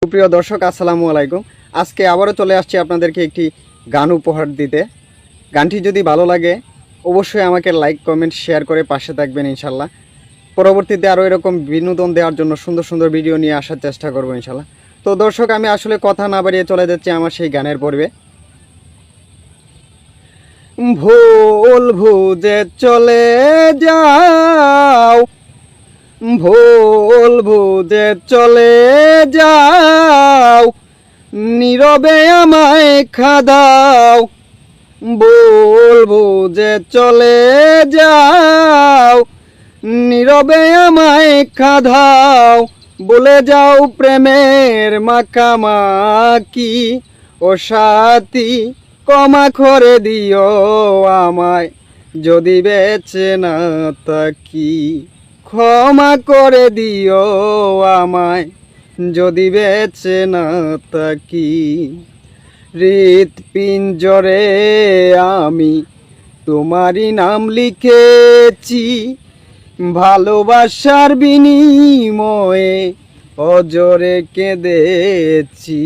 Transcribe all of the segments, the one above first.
সুপ্রিয় দর্শক, আসসালামু আলাইকুম। আজকে আবারও চলে আসছি আপনাদেরকে একটি গান উপহার দিতে। গানটি যদি ভালো লাগে অবশ্যই আমাকে লাইক, কমেন্ট, শেয়ার করে পাশে থাকবেন ইনশাল্লাহ। পরবর্তীতে আরও এরকম বিনোদন দেওয়ার জন্য সুন্দর সুন্দর ভিডিও নিয়ে আসার চেষ্টা করবো ইনশাল্লাহ। তো দর্শক, আমি আসলে কথা না বাড়িয়ে চলে যাচ্ছি আমার সেই গানের পর্বে। ভুল বুঝে চলে যাও, ভুল বুঝে চলে যাও, নীরবে আমায় খাদাও। ভুল বুঝে চলে যাও, নীরবে আমায় খাদাও। বলে যাও প্রেমের মাখামাখি, ও সাথী ক্ষমা করে দিও আমায় যদি বেঁচে না থাকি। ক্ষমা করে দিও আমায় যদি বেঁচে না থাকি। হৃৎপিঞ্জরে আমি তোমারই নাম লিখেছি, ভালোবাসার বিনিময়ে অজরে কেঁদেছি।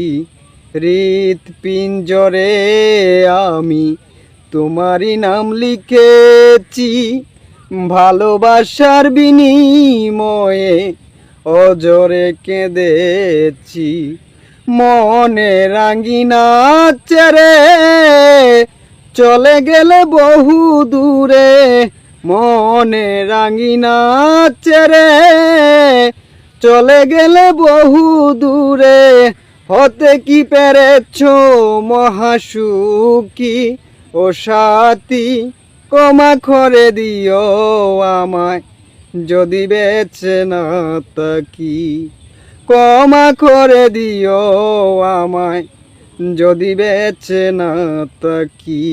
হৃৎপিঞ্জরে আমি তোমারই নাম লিখেছি, ভালোবাসার বিনিময়ে অজরে কেঁদেছি। মনে রাঙ্গিনা ছেড়ে চলে গেলে বহু দূরে, মনে রাঙ্গিনা ছেড়ে চলে গেলে বহু দূরে। হতে কি পেরেছ মহাসুখী, ও সাথী ক্ষমা করে দিও আমায় যদি বেঁচে না থাকি। ক্ষমা করে দিও আমায় যদি বেঁচে না থাকি।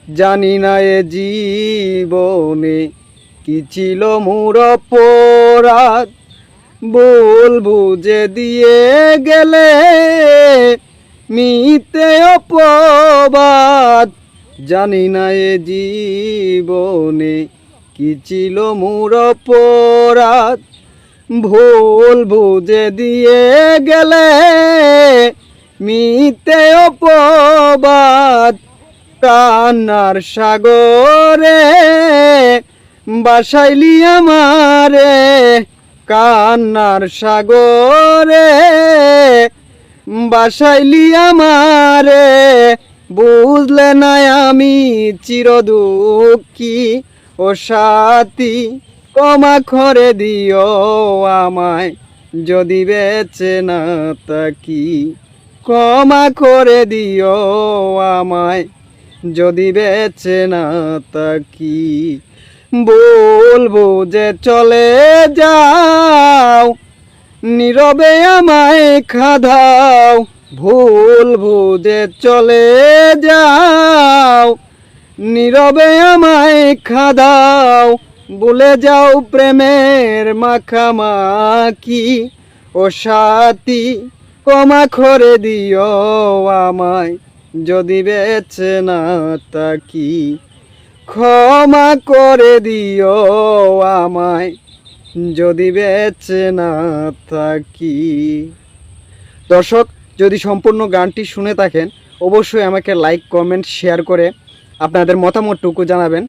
জানি না এ জীবনে কি ছিল মোর অপরাধ, ভুল বুঝে দিয়ে গেলে মিথ্যে অপবাদ। জানি না এ জীবনে কি ছিল মোর অপরাধ, ভুল বুঝে দিয়ে গেলে মিথ্যে অপবাদ। কান্নার সাগরে বাসাইলি আমারে, কান্নার সাগরে বাসাইলি আমারে। বুঝলে না আমি চিরদুঃখী, ও সাথী ক্ষমা করে দিও আমায় যদি বেঁচে না থাকি। ক্ষমা করে দিও আমায় যদি বেঁচে না থাকি। ভুল বুঝে চলে যাও, নীরবে আমায় খাদাও। ভুল বুঝে চলে যাও, নীরবে আমায় খাদাও। ভুলে যাও প্রেমের মাখামাখি, ও সাথী ক্ষমা করে দিও আমায় যদি বেঁচে না থাকি। ক্ষমা করে দিও আমায় যদি বেঁচে না থাকি। দর্শক, যদি সম্পূর্ণ গানটি শুনে থাকেন অবশ্যই আমাকে লাইক, কমেন্ট, শেয়ার করে আপনাদের মতামতটুকু জানাবেন।